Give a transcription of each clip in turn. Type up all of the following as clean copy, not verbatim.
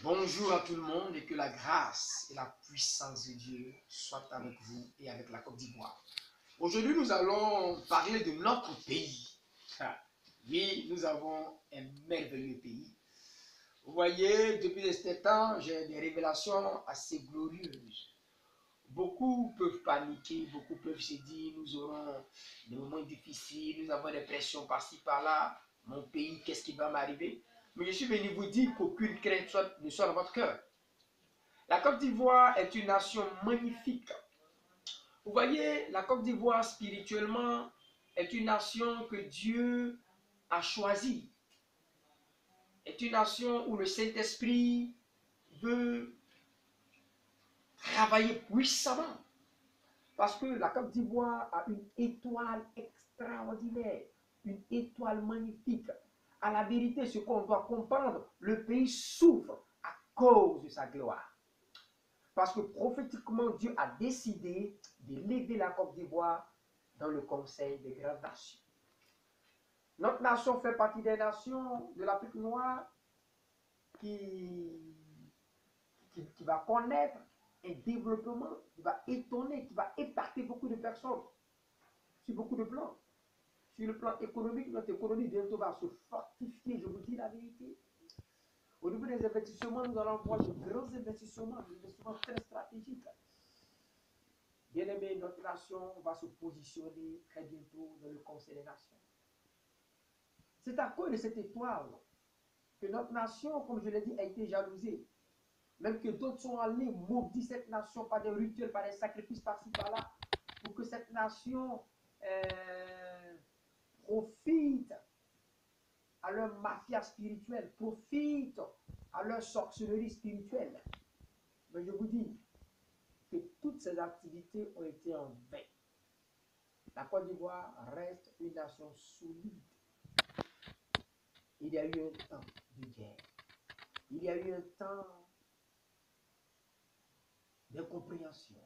Bonjour à tout le monde et que la grâce et la puissance de Dieu soient avec vous et avec la Côte d'Ivoire. Aujourd'hui, nous allons parler de notre pays. Oui, nous avons un merveilleux pays. Vous voyez, depuis ce temps, j'ai des révélations assez glorieuses. Beaucoup peuvent paniquer, beaucoup peuvent se dire, nous aurons des moments difficiles, nous avons des pressions par-ci, par-là. Mon pays, qu'est-ce qui va m'arriver? Mais je suis venu vous dire qu'aucune crainte ne soit dans votre cœur. La Côte d'Ivoire est une nation magnifique. Vous voyez, la Côte d'Ivoire spirituellement est une nation que Dieu a choisie. Est une nation où le Saint-Esprit veut travailler puissamment. Parce que la Côte d'Ivoire a une étoile extraordinaire, une étoile magnifique. À la vérité, ce qu'on doit comprendre, le pays souffre à cause de sa gloire. Parce que prophétiquement, Dieu a décidé d'élever la Côte d'Ivoire dans le Conseil des grandes nations. Notre nation fait partie des nations de l'Afrique noire qui va connaître un développement qui va étonner, qui va impacter beaucoup de personnes sur beaucoup de plans. Sur le plan économique, notre économie bientôt va se fortifier, je vous dis la vérité. Au niveau des investissements, nous allons voir de grands investissements très stratégiques. Bien aimé, notre nation va se positionner très bientôt dans le Conseil des Nations. C'est à cause de cette étoile que notre nation, comme je l'ai dit, a été jalousée. Même que d'autres sont allés maudire cette nation par des rituels, par des sacrifices par-ci, par-là, pour que cette nation profite à leur mafia spirituelle, profite à leur sorcellerie spirituelle. Mais je vous dis que toutes ces activités ont été en vain. La Côte d'Ivoire reste une nation solide. Il y a eu un temps de guerre. Il y a eu un temps d'incompréhension.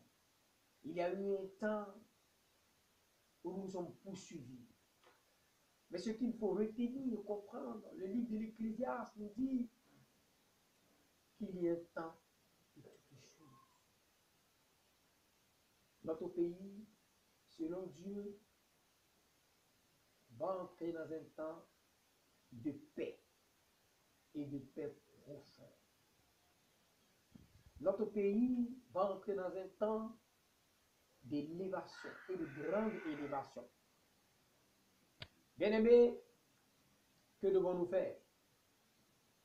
Il y a eu un temps où nous sommes poursuivis. Mais ce qu'il faut retenir et comprendre, le livre de l'Ecclésiaste nous dit qu'il y a un temps pour toutes choses. Notre pays, selon Dieu, va entrer dans un temps de paix et de paix profonde. Notre pays va entrer dans un temps d'élévation et de grande élévation. Bien-aimés, que devons-nous faire?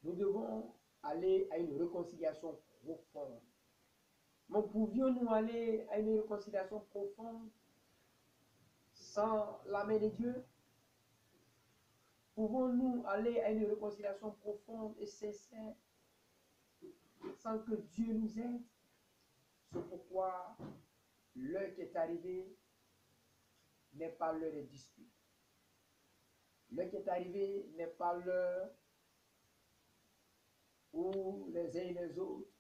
Nous devons aller à une réconciliation profonde. Mais pouvions-nous aller à une réconciliation profonde sans la main de Dieu? Pouvons-nous aller à une réconciliation profonde et sincère sans que Dieu nous aide? C'est pourquoi l'heure qui est arrivée n'est pas l'heure des disputes. L'heure qui est arrivée n'est pas l'heure où les uns et les autres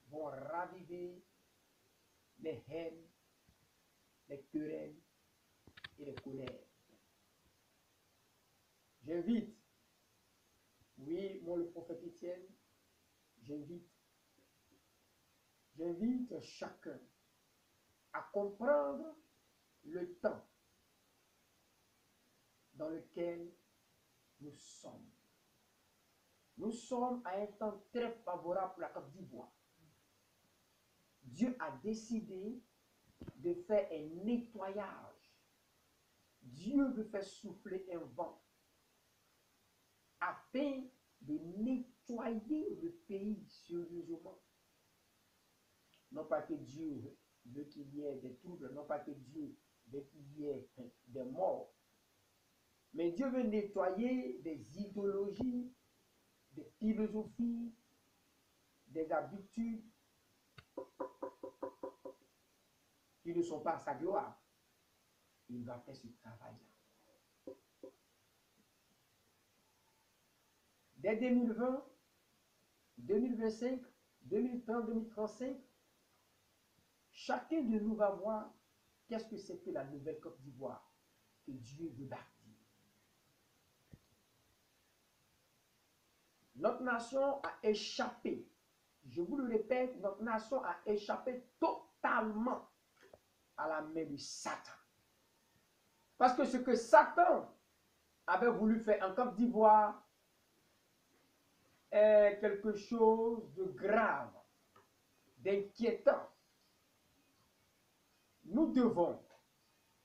vont raviver les haines, les querelles et les colères. J'invite, oui, moi le prophète Étienne, j'invite chacun à comprendre le temps dans lequel nous sommes. Nous sommes à un temps très favorable pour la Côte d'Ivoire. Dieu a décidé de faire un nettoyage. Dieu veut faire souffler un vent afin de nettoyer le pays sérieusement. Non pas que Dieu veut qu'il y ait des troubles, non pas que Dieu veut qu'il y ait des morts, mais Dieu veut nettoyer des idéologies, des philosophies, des habitudes qui ne sont pas à sa gloire. Il va faire ce travail-là. Dès 2020, 2025, 2030, 2035, chacun de nous va voir qu'est-ce que c'est que la nouvelle Côte d'Ivoire que Dieu veut bâtir. Notre nation a échappé je vous le répète, notre nation a échappé totalement à la main de Satan. Parce que ce que Satan avait voulu faire en Côte d'Ivoire est quelque chose de grave, d'inquiétant. Nous devons,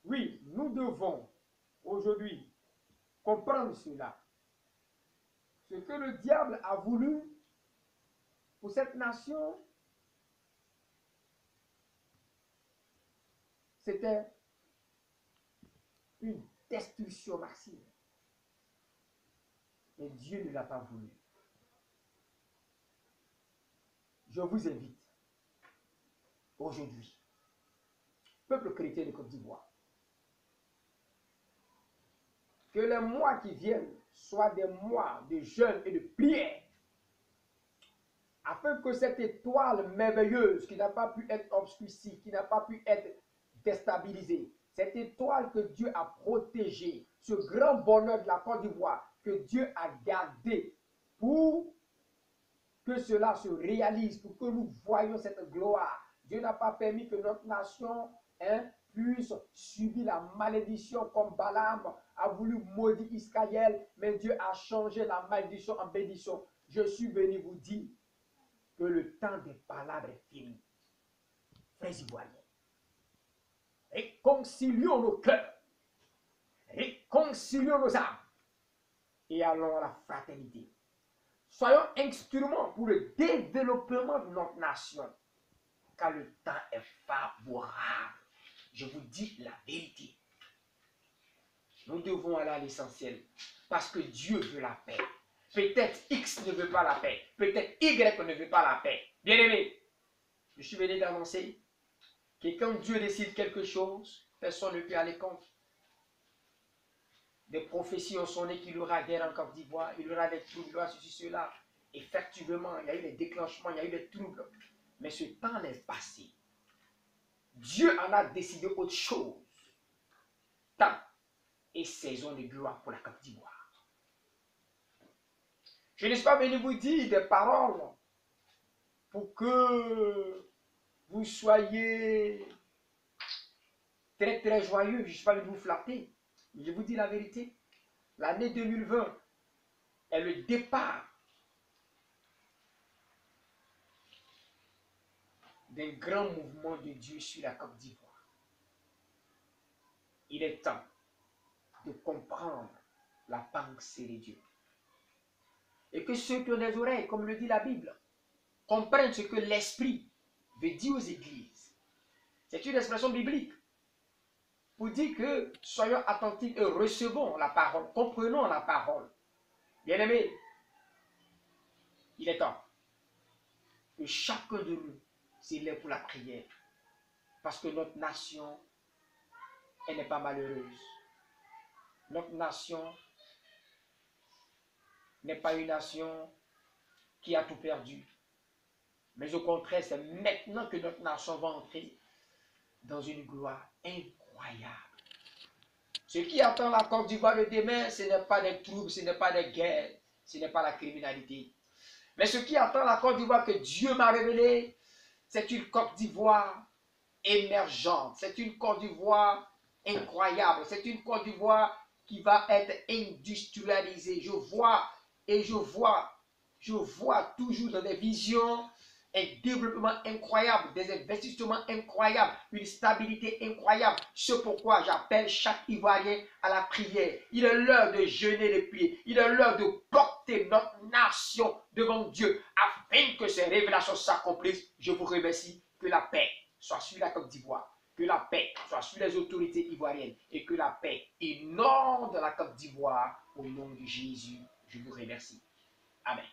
oui, nous devons aujourd'hui comprendre cela. Ce que le diable a voulu pour cette nation, c'était une destruction massive. Mais Dieu ne l'a pas voulu. Je vous invite aujourd'hui, peuple chrétien de Côte d'Ivoire, que les mois qui viennent soient des mois de jeûne et de prière, afin que cette étoile merveilleuse qui n'a pas pu être obscurcie, qui n'a pas pu être déstabilisée, cette étoile que Dieu a protégée, ce grand bonheur de la Côte d'Ivoire que Dieu a gardé pour que cela se réalise, pour que nous voyions cette gloire. Dieu n'a pas permis que notre nation puisse subir la malédiction comme Balaam a voulu maudire Israël, mais Dieu a changé la malédiction en bénédiction. Je suis venu vous dire que le temps des palabres est fini. Frères ivoiriens, réconcilions nos cœurs, réconcilions nos âmes et allons à la fraternité. Soyons instruments pour le développement de notre nation, car le temps est favorable. Je vous dis la vérité. Nous devons aller à l'essentiel, parce que Dieu veut la paix. Peut-être X ne veut pas la paix, peut-être Y ne veut pas la paix. Bien-aimés, je suis venu d'annoncer que quand Dieu décide quelque chose, personne ne peut aller contre. Des prophéties ont sonné qu'il y aura guerre en Côte d'Ivoire, il y aura des troubles, il y aura ceci, cela. Effectivement, il y a eu des déclenchements, il y a eu des troubles. Mais ce temps est passé. Dieu en a décidé autre chose. Temps et saison de gloire pour la Côte d'Ivoire. Je ne suis pas venu vous dire des paroles pour que vous soyez très très joyeux. Je ne suis pas venu vous flatter. Mais je vous dis la vérité. L'année 2020 est le départ d'un grand mouvement de Dieu sur la Côte d'Ivoire. Il est temps de comprendre la pensée de Dieu. Et que ceux qui ont des oreilles, comme le dit la Bible, comprennent ce que l'Esprit veut dire aux églises. C'est une expression biblique pour dire que soyons attentifs et recevons la parole, comprenons la parole. Bien-aimés, il est temps que chacun de nous s'élève pour la prière, parce que notre nation, elle n'est pas malheureuse. Notre nation n'est pas une nation qui a tout perdu. Mais au contraire, c'est maintenant que notre nation va entrer dans une gloire incroyable. Ce qui attend la Côte d'Ivoire de demain, ce n'est pas des troubles, ce n'est pas des guerres, ce n'est pas la criminalité. Mais ce qui attend la Côte d'Ivoire que Dieu m'a révélé, c'est une Côte d'Ivoire émergente. C'est une Côte d'Ivoire incroyable. C'est une Côte d'Ivoire qui va être industrialisée. Je vois toujours dans des visions un développement incroyable, des investissements incroyables, une stabilité incroyable. C'est pourquoi j'appelle chaque Ivoirien à la prière. Il est l'heure de jeûner les prières. Il est l'heure de porter notre nation devant Dieu afin que ces révélations s'accomplissent. Je vous remercie. Que la paix soit sur la Côte d'Ivoire. Que la paix soit sur les autorités ivoiriennes. Et que la paix inonde la Côte d'Ivoire au nom de Jésus. Je vous remercie. Amen.